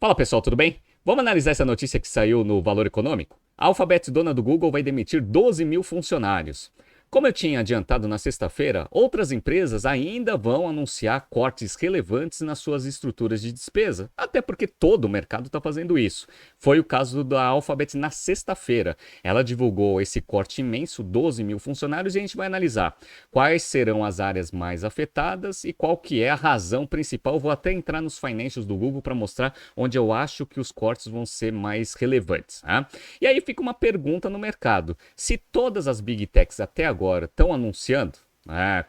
Fala pessoal, tudo bem? Vamos analisar essa notícia que saiu no Valor Econômico? A Alphabet, dona do Google, vai demitir 12 mil funcionários. Como eu tinha adiantado na sexta-feira, outras empresas ainda vão anunciar cortes relevantes nas suas estruturas de despesa, até porque todo o mercado está fazendo isso. Foi o caso da Alphabet na sexta-feira. Ela divulgou esse corte imenso, 12 mil funcionários, e a gente vai analisar quais serão as áreas mais afetadas e qual que é a razão principal. Vou até entrar nos financials do Google para mostrar onde eu acho que os cortes vão ser mais relevantes. Tá? E aí fica uma pergunta no mercado. Se todas as Big Techs até agora estão anunciando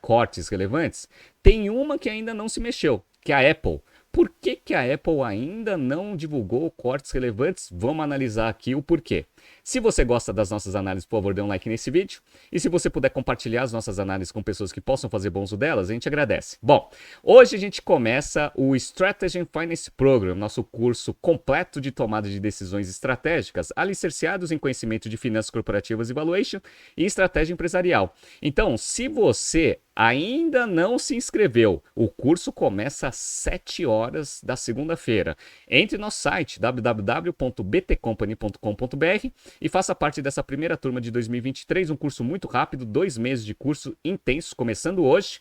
cortes relevantes, tem uma que ainda não se mexeu, que é a Apple. Por que a Apple ainda não divulgou cortes relevantes? Vamos analisar aqui o porquê. Se você gosta das nossas análises, por favor, dê um like nesse vídeo. E se você puder compartilhar as nossas análises com pessoas que possam fazer bom uso delas, a gente agradece. Bom, hoje a gente começa o Strategy and Finance Program, nosso curso completo de tomada de decisões estratégicas, alicerciados em conhecimento de finanças corporativas e valuation e estratégia empresarial. Então, se você ainda não se inscreveu, o curso começa às 7 horas da segunda-feira. Entre no nosso site www.btcompany.com.br e faça parte dessa primeira turma de 2023, um curso muito rápido, 2 meses de curso intenso, começando hoje,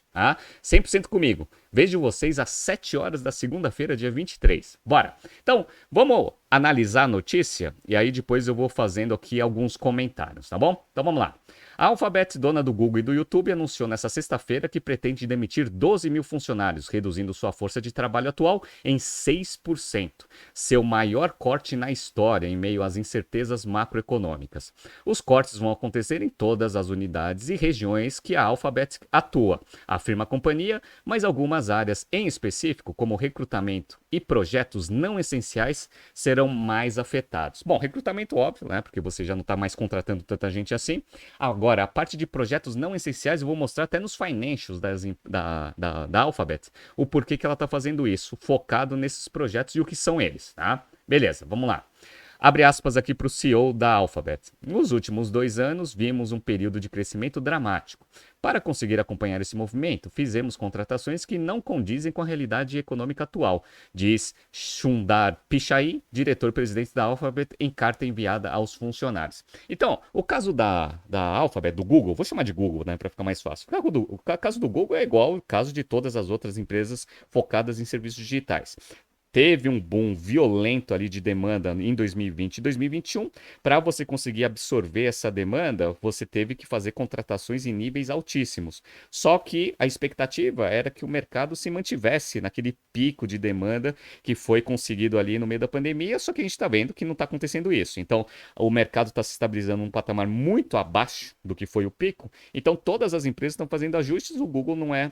100% comigo. Vejo vocês às 7 horas da segunda-feira, dia 23. Bora! Então, vamos analisar a notícia e aí depois eu vou fazendo aqui alguns comentários, tá bom? Então vamos lá. A Alphabet, dona do Google e do YouTube, anunciou nesta sexta-feira que pretende demitir 12 mil funcionários, reduzindo sua força de trabalho atual em 6%, seu maior corte na história em meio às incertezas macroeconômicas. Os cortes vão acontecer em todas as unidades e regiões que a Alphabet atua, afirma a companhia, mas algumas áreas em específico, como recrutamento e projetos não essenciais, serão mais afetados. Bom, recrutamento óbvio, né? Porque você já não está mais contratando tanta gente assim. Agora, a parte de projetos não essenciais, eu vou mostrar até nos financials da Alphabet o porquê que ela está fazendo isso, focado nesses projetos e o que são eles, tá? Beleza, vamos lá. Abre aspas aqui para o CEO da Alphabet. Nos últimos 2 anos, vimos um período de crescimento dramático. Para conseguir acompanhar esse movimento, fizemos contratações que não condizem com a realidade econômica atual, diz Sundar Pichai, diretor-presidente da Alphabet, em carta enviada aos funcionários. Então, o caso da Alphabet, do Google, vou chamar de Google, né, para ficar mais fácil. O caso do Google é igual ao caso de todas as outras empresas focadas em serviços digitais. Teve um boom violento ali de demanda em 2020 e 2021. Para você conseguir absorver essa demanda, você teve que fazer contratações em níveis altíssimos. Só que a expectativa era que o mercado se mantivesse naquele pico de demanda que foi conseguido ali no meio da pandemia, só que a gente está vendo que não está acontecendo isso. Então, o mercado está se estabilizando num patamar muito abaixo do que foi o pico. Então, todas as empresas estão fazendo ajustes, o Google não é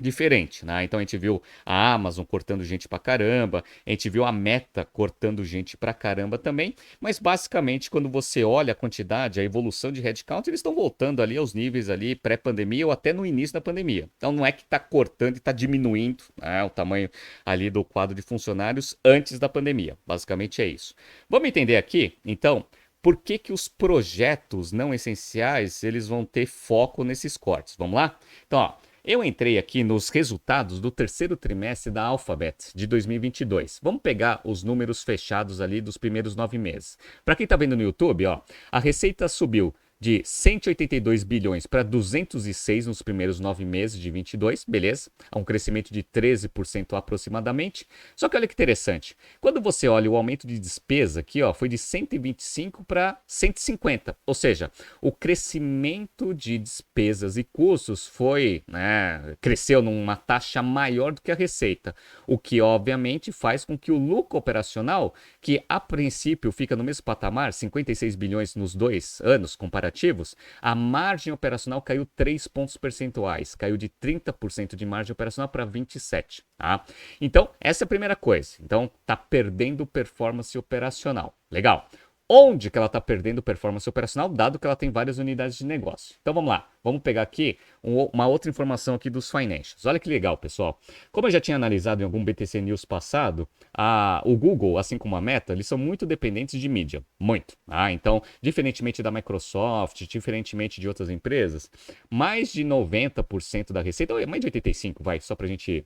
diferente, né? Então a gente viu a Amazon cortando gente pra caramba, a gente viu a Meta cortando gente pra caramba também, mas basicamente quando você olha a quantidade, a evolução de headcount, eles estão voltando ali aos níveis ali pré-pandemia ou até no início da pandemia. Então não é que tá cortando e tá diminuindo, né, o tamanho ali do quadro de funcionários antes da pandemia. Basicamente é isso. Vamos entender aqui, então, por que que os projetos não essenciais, eles vão ter foco nesses cortes. Vamos lá? Então, ó, eu entrei aqui nos resultados do terceiro trimestre da Alphabet de 2022. Vamos pegar os números fechados ali dos primeiros 9 meses. Para quem está vendo no YouTube, ó, a receita subiu de 182 bilhões para 206 nos primeiros 9 meses de 22, beleza? É um crescimento de 13% aproximadamente. Só que olha que interessante, quando você olha o aumento de despesa aqui, ó, foi de 125 para 150, ou seja, o crescimento de despesas e custos foi, né, cresceu numa taxa maior do que a receita, o que obviamente faz com que o lucro operacional, que a princípio fica no mesmo patamar, 56 bilhões nos 2 anos comparativos, a margem operacional caiu 3 pontos percentuais, caiu de 30% de margem operacional para 27%. Tá? Então, essa é a primeira coisa. Então, está perdendo performance operacional. Legal. Onde que ela está perdendo performance operacional, dado que ela tem várias unidades de negócio. Então vamos lá, vamos pegar aqui uma outra informação aqui dos financials. Olha que legal, pessoal. Como eu já tinha analisado em algum BTC News passado, o Google, assim como a Meta, eles são muito dependentes de mídia, muito. Então, diferentemente da Microsoft, diferentemente de outras empresas, mais de 90% da receita, ou mais de 85%, vai, só para a gente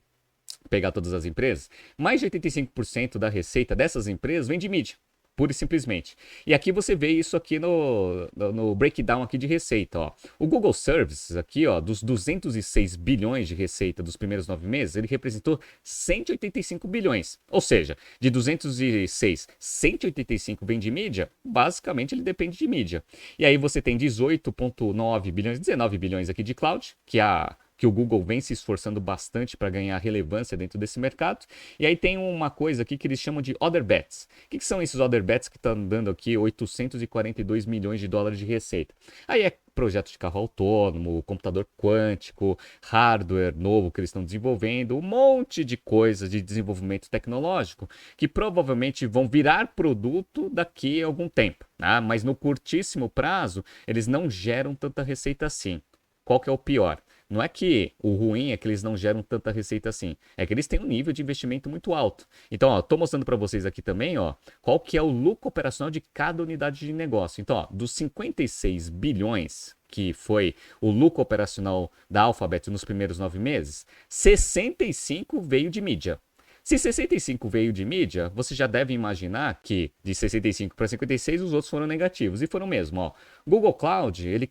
pegar todas as empresas, mais de 85% da receita dessas empresas vem de mídia. Pura e simplesmente. E aqui você vê isso aqui no breakdown aqui de receita, ó. O Google Services aqui, ó, dos 206 bilhões de receita dos primeiros 9 meses, ele representou 185 bilhões. Ou seja, de 206, 185 vem de mídia, basicamente ele depende de mídia. E aí você tem 18,9 bilhões, 19 bilhões aqui de cloud, que o Google vem se esforçando bastante para ganhar relevância dentro desse mercado. E aí tem uma coisa aqui que eles chamam de Other Bets. O que são esses Other Bets que estão dando aqui 842 milhões de dólares de receita? Aí é projeto de carro autônomo, computador quântico, hardware novo que eles estão desenvolvendo, um monte de coisas de desenvolvimento tecnológico que provavelmente vão virar produto daqui a algum tempo, né? Mas no curtíssimo prazo eles não geram tanta receita assim. Qual que é o pior? Não é que o ruim é que eles não geram tanta receita assim, é que eles têm um nível de investimento muito alto. Então, ó, tô mostrando para vocês aqui também, ó, qual que é o lucro operacional de cada unidade de negócio. Então, ó, dos 56 bilhões que foi o lucro operacional da Alphabet nos primeiros 9 meses, 65 veio de mídia. Se 65 veio de mídia, você já deve imaginar que de 65 para 56 os outros foram negativos. E foram mesmo, ó. Google Cloud, ele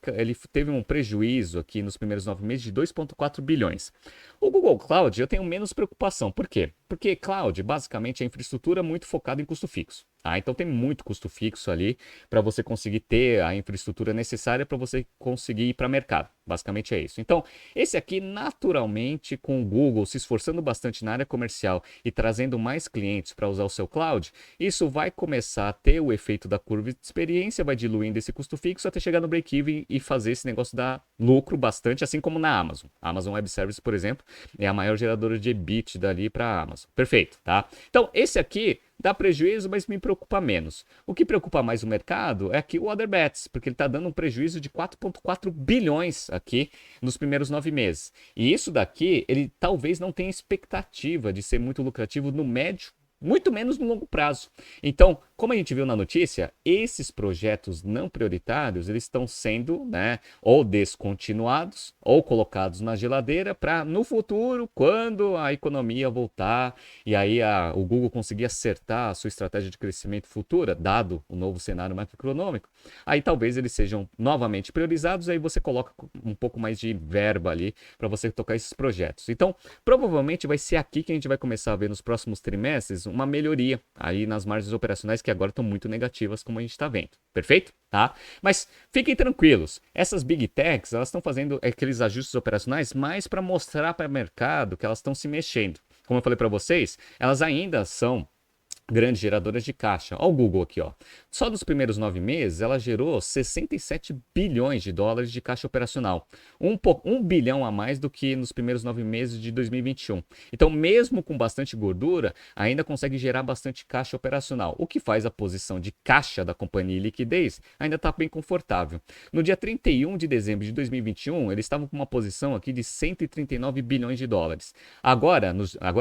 teve um prejuízo aqui nos primeiros 9 meses de 2,4 bilhões. O Google Cloud eu tenho menos preocupação. Por quê? Porque Cloud basicamente é infraestrutura muito focada em custo fixo. Então tem muito custo fixo ali para você conseguir ter a infraestrutura necessária para você conseguir ir para o mercado. Basicamente é isso. Então, esse aqui, naturalmente, com o Google se esforçando bastante na área comercial e trazendo mais clientes para usar o seu cloud, isso vai começar a ter o efeito da curva de experiência, vai diluindo esse custo fixo até chegar no break-even e fazer esse negócio dar lucro bastante, assim como na Amazon. A Amazon Web Services, por exemplo, é a maior geradora de EBITDA ali para a Amazon. Perfeito, tá? Então, esse aqui dá prejuízo, mas me preocupa menos. O que preocupa mais o mercado é aqui o Other Bets, porque ele está dando um prejuízo de 4,4 bilhões aqui nos primeiros 9 meses. E isso daqui, ele talvez não tenha expectativa de ser muito lucrativo no médio, muito menos no longo prazo. Então, como a gente viu na notícia, esses projetos não prioritários, eles estão sendo, né, ou descontinuados ou colocados na geladeira para no futuro, quando a economia voltar e aí o Google conseguir acertar a sua estratégia de crescimento futura, dado o novo cenário macroeconômico, aí talvez eles sejam novamente priorizados, aí você coloca um pouco mais de verba ali para você tocar esses projetos. Então, provavelmente vai ser aqui que a gente vai começar a ver nos próximos trimestres uma melhoria aí nas margens operacionais que agora estão muito negativas, como a gente está vendo. Perfeito? Tá? Mas fiquem tranquilos, essas Big Techs, elas estão fazendo aqueles ajustes operacionais mais para mostrar para o mercado que elas estão se mexendo. Como eu falei para vocês, elas ainda são grandes geradoras de caixa. Olha o Google aqui, ó. Só dos primeiros 9 meses, ela gerou 67 bilhões de dólares de caixa operacional. 1 bilhão a mais do que nos primeiros 9 meses de 2021. Então, mesmo com bastante gordura, ainda consegue gerar bastante caixa operacional, o que faz a posição de caixa da companhia e liquidez ainda está bem confortável. No dia 31 de dezembro de 2021, eles estavam com uma posição aqui de 139 bilhões de dólares. Agora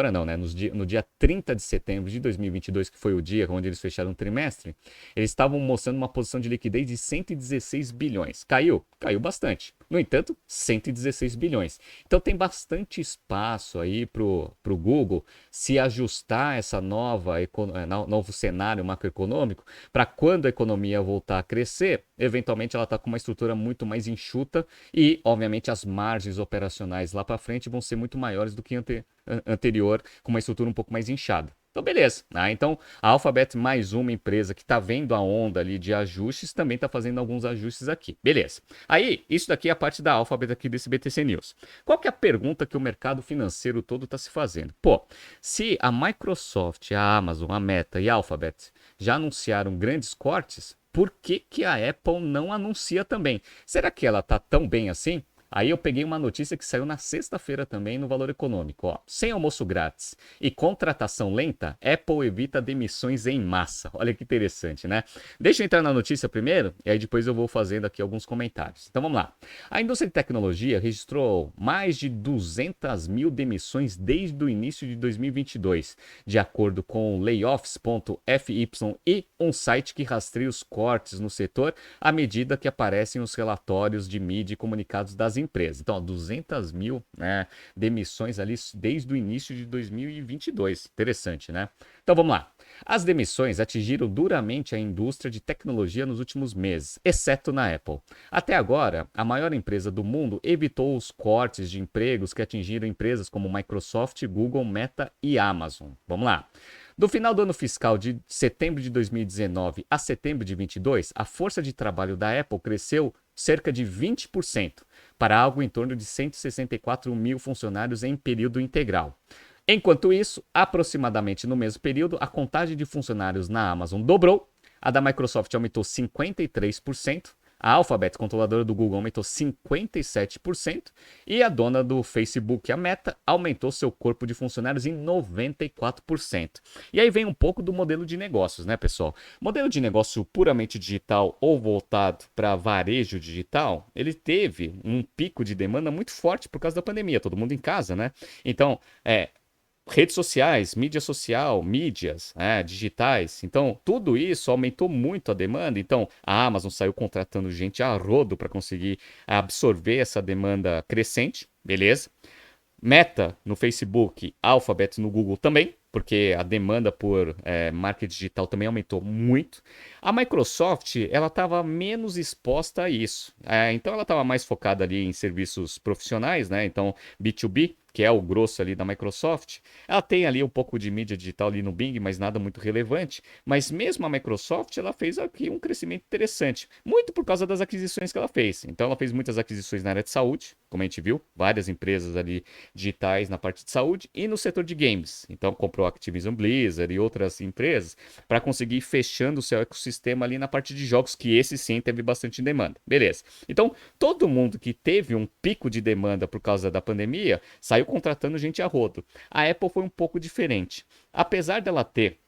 não, né? No dia 30 de setembro de 2022, que foi o dia onde eles fecharam o trimestre, eles estavam mostrando uma posição de liquidez de 116 bilhões. Caiu bastante. No entanto, 116 bilhões. Então tem bastante espaço aí para o Google se ajustar a essa novo cenário macroeconômico para quando a economia voltar a crescer, eventualmente ela está com uma estrutura muito mais enxuta e, obviamente, as margens operacionais lá para frente vão ser muito maiores do que anterior, com uma estrutura um pouco mais inchada. Então, beleza. Então, a Alphabet, mais uma empresa que está vendo a onda ali de ajustes, também está fazendo alguns ajustes aqui. Beleza. Aí, isso daqui é a parte da Alphabet aqui desse BTC News. Qual que é a pergunta que o mercado financeiro todo está se fazendo? Pô, se a Microsoft, a Amazon, a Meta e a Alphabet já anunciaram grandes cortes, por que a Apple não anuncia também? Será que ela está tão bem assim? Aí eu peguei uma notícia que saiu na sexta-feira também no Valor Econômico. Ó. Sem almoço grátis e contratação lenta, Apple evita demissões em massa. Olha que interessante, né? Deixa eu entrar na notícia primeiro e aí depois eu vou fazendo aqui alguns comentários. Então vamos lá. A indústria de tecnologia registrou mais de 200 mil demissões desde o início de 2022, de acordo com layoffs.fyi, um site que rastreia os cortes no setor à medida que aparecem os relatórios de mídia e comunicados das das empresas. Então, ó, 200 mil, né, demissões ali desde o início de 2022. Interessante, né? Então, vamos lá. As demissões atingiram duramente a indústria de tecnologia nos últimos meses, exceto na Apple. Até agora, a maior empresa do mundo evitou os cortes de empregos que atingiram empresas como Microsoft, Google, Meta e Amazon. Vamos lá. Do final do ano fiscal de setembro de 2019 a setembro de 2022, a força de trabalho da Apple cresceu cerca de 20%, para algo em torno de 164 mil funcionários em período integral. Enquanto isso, aproximadamente no mesmo período, a contagem de funcionários na Amazon dobrou, a da Microsoft aumentou 53%, a Alphabet, controladora do Google, aumentou 57% e a dona do Facebook, a Meta, aumentou seu corpo de funcionários em 94%. E aí vem um pouco do modelo de negócios, né, pessoal? Modelo de negócio puramente digital ou voltado para varejo digital, ele teve um pico de demanda muito forte por causa da pandemia, todo mundo em casa, né? Então, redes sociais, mídia social, mídias digitais. Então, tudo isso aumentou muito a demanda. Então, a Amazon saiu contratando gente a rodo para conseguir absorver essa demanda crescente, beleza? Meta no Facebook, Alphabet no Google também, porque a demanda por marketing digital também aumentou muito. A Microsoft, ela estava menos exposta a isso. Então, ela estava mais focada ali em serviços profissionais, né? Então, B2B, que é o grosso ali da Microsoft. Ela tem ali um pouco de mídia digital ali no Bing, mas nada muito relevante. Mas mesmo a Microsoft, ela fez aqui um crescimento interessante, muito por causa das aquisições que ela fez. Então, ela fez muitas aquisições na área de saúde, como a gente viu, várias empresas ali digitais na parte de saúde e no setor de games. Então, comprou a Activision Blizzard e outras empresas para conseguir ir fechando o seu ecossistema ali na parte de jogos, que esse sim teve bastante demanda. Beleza. Então, todo mundo que teve um pico de demanda por causa da pandemia saiu contratando gente a rodo. A Apple foi um pouco diferente. Apesar dela ter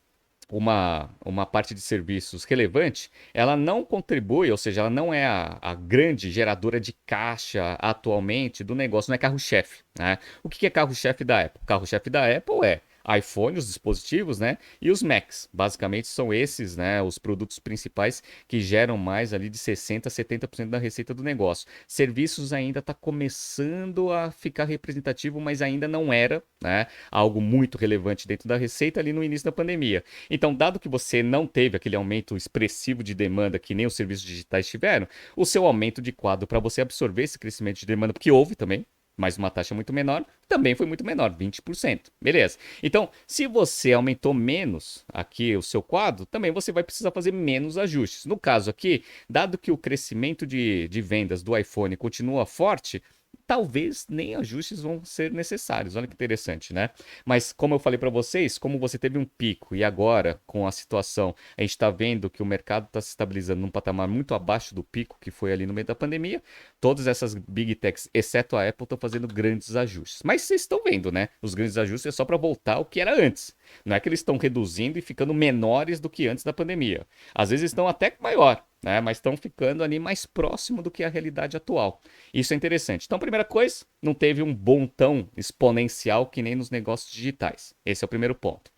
uma parte de serviços relevante, ela não contribui, ou seja, ela não é a grande geradora de caixa atualmente do negócio, não é carro-chefe, né? O que é carro-chefe da Apple? O carro-chefe da Apple é iPhone, os dispositivos, né? E os Macs. Basicamente são esses, né, os produtos principais que geram mais ali de 60% a 70% da receita do negócio. Serviços ainda está começando a ficar representativo, mas ainda não era, né, algo muito relevante dentro da receita ali no início da pandemia. Então, dado que você não teve aquele aumento expressivo de demanda que nem os serviços digitais tiveram, o seu aumento de quadro para você absorver esse crescimento de demanda, porque houve também, mas uma taxa muito menor, também foi muito menor, 20%. Beleza. Então, se você aumentou menos aqui o seu quadro, também você vai precisar fazer menos ajustes. No caso aqui, dado que o crescimento de vendas do iPhone continua forte, talvez nem ajustes vão ser necessários. Olha que interessante, né? Mas como eu falei para vocês, como você teve um pico e agora com a situação, a gente está vendo que o mercado está se estabilizando num patamar muito abaixo do pico que foi ali no meio da pandemia, todas essas big techs, exceto a Apple, estão fazendo grandes ajustes. Mas vocês estão vendo, né? Os grandes ajustes é só para voltar ao que era antes. Não é que eles estão reduzindo e ficando menores do que antes da pandemia. Às vezes estão até maior, né? Mas estão ficando ali mais próximo do que a realidade atual. Isso é interessante. Então, primeira coisa, não teve um boom tão exponencial que nem nos negócios digitais. Esse é o primeiro ponto.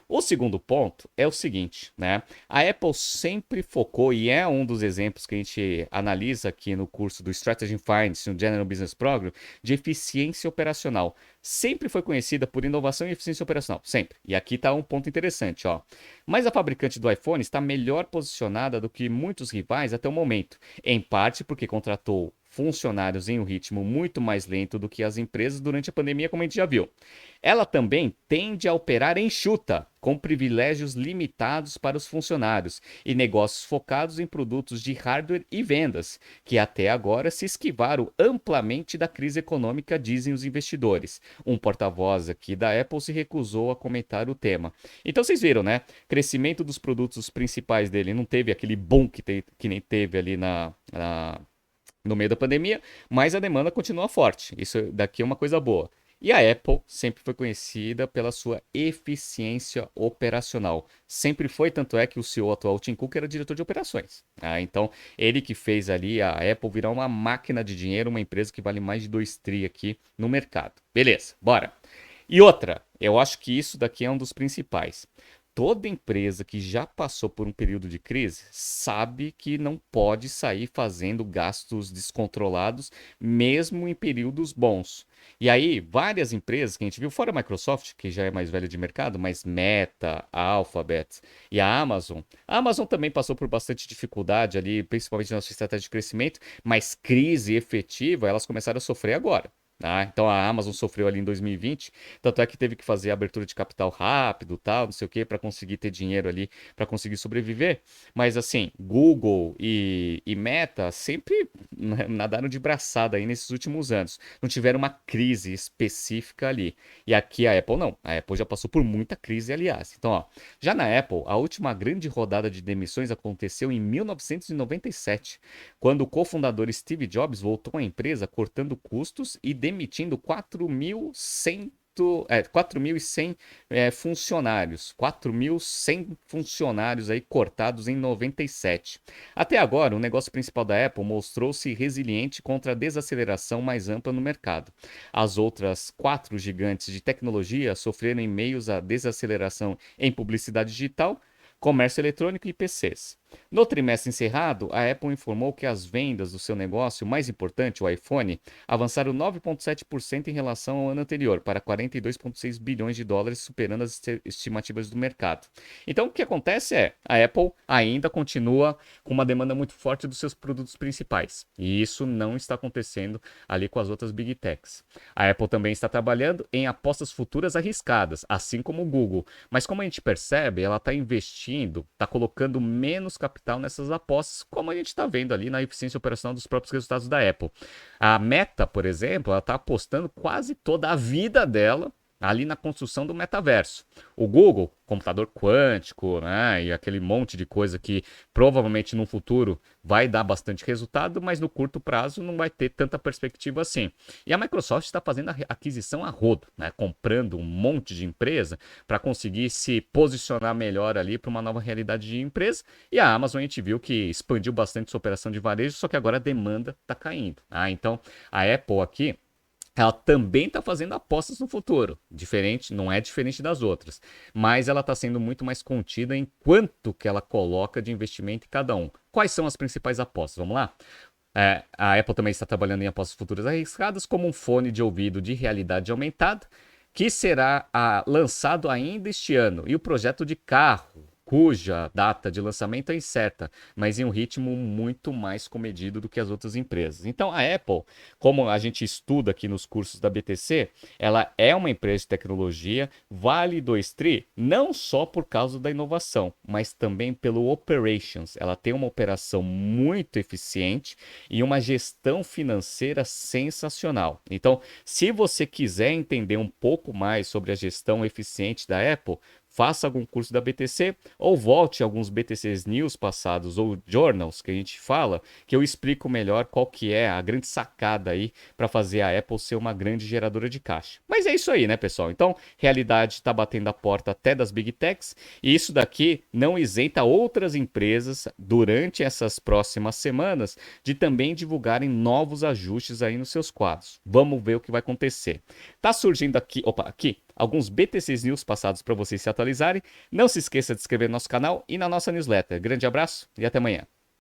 O segundo ponto é o seguinte, né? A Apple sempre focou, e é um dos exemplos que a gente analisa aqui no curso do Strategy and Finance, no General Business Program, de eficiência operacional. Sempre foi conhecida por inovação e eficiência operacional, sempre. E aqui está um ponto interessante, ó. Mas a fabricante do iPhone está melhor posicionada do que muitos rivais até o momento, em parte porque contratou funcionários em um ritmo muito mais lento do que as empresas durante a pandemia, como a gente já viu. Ela também tende a operar enxuta, com privilégios limitados para os funcionários e negócios focados em produtos de hardware e vendas, que até agora se esquivaram amplamente da crise econômica, dizem os investidores. Um porta-voz aqui da Apple se recusou a comentar o tema. Então vocês viram, né? Crescimento dos produtos principais dele não teve aquele boom que nem teve ali no meio da pandemia, mas a demanda continua forte. Isso daqui é uma coisa boa. E a Apple sempre foi conhecida pela sua eficiência operacional. Sempre foi, tanto é que o CEO atual, Tim Cook, era diretor de operações. Então, ele que fez ali a Apple virar uma máquina de dinheiro, uma empresa que vale mais de 2 tri aqui no mercado. Beleza, bora. E outra, eu acho que isso daqui é um dos principais. toda empresa que já passou por um período de crise sabe que não pode sair fazendo gastos descontrolados, mesmo em períodos bons. E aí, várias empresas que a gente viu, fora a Microsoft, que já é mais velha de mercado, mas Meta, a Alphabet e a Amazon. A Amazon também passou por bastante dificuldade ali, principalmente na sua estratégia de crescimento, mas crise efetiva elas começaram a sofrer agora. Ah, então a Amazon sofreu ali em 2020, tanto é que teve que fazer abertura de capital rápido, tal, não sei o que, para conseguir ter dinheiro ali, para conseguir sobreviver. Mas assim, Google e Meta sempre nadaram de braçada aí nesses últimos anos. Não tiveram uma crise específica ali. E aqui a Apple não. A Apple já passou por muita crise, aliás. Então, ó, já na Apple, a última grande rodada de demissões aconteceu em 1997, quando o cofundador Steve Jobs voltou à empresa cortando custos e demitindo 4.100 funcionários. 4.100 funcionários aí cortados em 97. Até agora, o negócio principal da Apple mostrou-se resiliente contra a desaceleração mais ampla no mercado. As outras quatro gigantes de tecnologia sofreram em meios à desaceleração em publicidade digital, comércio eletrônico e PCs. No trimestre encerrado, a Apple informou que as vendas do seu negócio mais importante, o iPhone, avançaram 9,7% em relação ao ano anterior, para 42,6 bilhões de dólares, superando as estimativas do mercado. Então, o que acontece é, a Apple ainda continua com uma demanda muito forte dos seus produtos principais, e isso não está acontecendo ali com as outras Big Techs. A Apple também está trabalhando em apostas futuras arriscadas, assim como o Google, mas como a gente percebe, ela está investindo, está colocando menos capital nessas apostas, como a gente está vendo ali na eficiência operacional dos próprios resultados da Apple. A Meta, por exemplo, ela está apostando quase toda a vida dela ali na construção do metaverso. O Google, computador quântico, né, e aquele monte de coisa que provavelmente no futuro vai dar bastante resultado, mas no curto prazo não vai ter tanta perspectiva assim. E a Microsoft está fazendo a aquisição a rodo, né, comprando um monte de empresa para conseguir se posicionar melhor ali para uma nova realidade de empresa. E a Amazon a gente viu que expandiu bastante sua operação de varejo, só que agora a demanda está caindo. Então a Apple aqui ela também está fazendo apostas no futuro, diferente, não é diferente das outras, mas ela está sendo muito mais contida em quanto que ela coloca de investimento em cada um. Quais são as principais apostas? Vamos lá? A Apple também está trabalhando em apostas futuras arriscadas, como um fone de ouvido de realidade aumentada, que será lançado ainda este ano, e o projeto de carro, cuja data de lançamento é incerta, mas em um ritmo muito mais comedido do que as outras empresas. Então, a Apple, como a gente estuda aqui nos cursos da BTC, ela é uma empresa de tecnologia, vale 2 tri, não só por causa da inovação, mas também pelo operations. Ela tem uma operação muito eficiente e uma gestão financeira sensacional. Então, se você quiser entender um pouco mais sobre a gestão eficiente da Apple, faça algum curso da BTC ou volte a alguns BTCs News passados ou journals que a gente fala, que eu explico melhor qual que é a grande sacada aí para fazer a Apple ser uma grande geradora de caixa. Mas é isso aí, né, pessoal? Então, realidade está batendo a porta até das Big Techs e isso daqui não isenta outras empresas durante essas próximas semanas de também divulgarem novos ajustes aí nos seus quadros. Vamos ver o que vai acontecer. Tá surgindo aqui, aqui alguns BTCs News passados para vocês se atualizarem. Não se esqueça de se inscrever no nosso canal e na nossa newsletter. Grande abraço e até amanhã.